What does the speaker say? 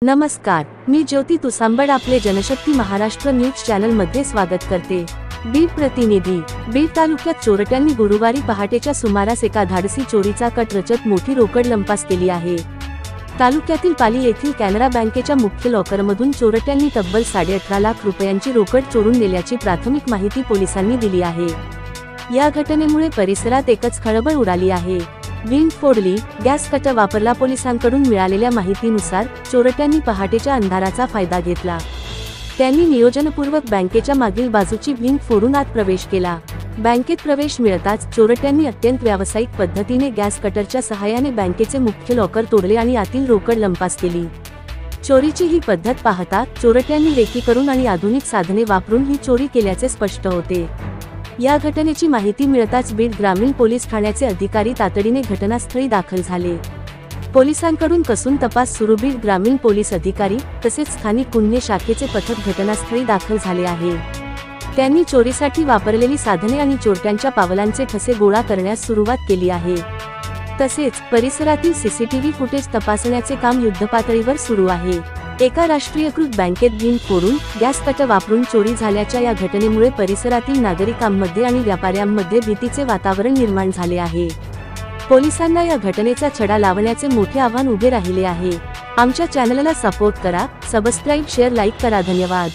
नमस्कार, मी ज्योती तुसांबड आपले Janshakti Maharashtra news channel मध्ये स्वागत करते। बीड प्रतिनिधी। बीड तालुक्यात चोरट्यांनी गुरुवारी पहाटेच्या सुमारास एका धाडसी चोरीचा कट रचत मोठी रोकड लंपास केली आहे। तालुक्यातील पाली येथील कॅनरा बँकेच्या मुख्य लॉकरमधून चोरट्यांनी तब्बल 18.5 लाख रुपयांची रोकड चोरून नेल्याची प्राथमिक माहिती पोलिसांनी दिली आहे। या घटनेमुळे परिसरात एकच खळबळ उडाली आहे। वीज फोडली, गॅस कटर वापरला। पोलिसांकडून मिळालेल्या माहितीनुसार चोरट्यांनी पहाटेच्या अंधाराचा फायदा घेतला। त्यांनी नियोजनपूर्वक बँकेच्या मागील बाजूची वीज फोडून आत प्रवेश केला। बँकेत प्रवेश मिळताच चोरट्यांनी अत्यंत व्यावसायिक पद्धतीने गॅस कटरच्या सहाय्याने बँकेचे मुख्य लॉकर तोडले आणि आतील रोकड लंपास केली। चोरीची ही पद्धत पाहता चोरट्यांनी रेकी करून आणि आधुनिक साधने वापरून ही चोरी केल्याचे स्पष्ट होते। या घटनेची माहिती मिळताच बीड ग्रामीण पोलीस ठाण्याचे अधिकारी तातडीने घटनास्थळी दाखल झाले। पोलिसांकडून कसून तपास सुरू। बीड ग्रामीण पोलीस अधिकारी तसेच स्थानिक गुन्हे शाखेचे पथक घटनास्थळी दाखल झाले आहे। त्यांनी चोरीसाठी वापरलेली साधने आणि चोरट्यांच्या पावलांचे ठसे गोळा करण्यास सुरुवात केली आहे। तसेच परिसरातील सीसीटीव्ही फुटेज तपासण्याचे काम युद्धपातळीवर सुरू आहे। एका राष्ट्रीयकृत बँकेत वीज फोडून गॅस कटर वापरून चोरी झाल्याच्या या घटनेमुळे परिसरातील नागरिकांमध्ये आणि व्यापाऱ्यांमध्ये भीतीचे वातावरण निर्माण झाले आहे। पोलिसांना या घटनेचा छडा लावण्याचे मोठे आव्हान उभे राहिले आहे। आमच्या चॅनलला सपोर्ट करा, सबस्क्राइब, शेअर, लाईक करा। धन्यवाद।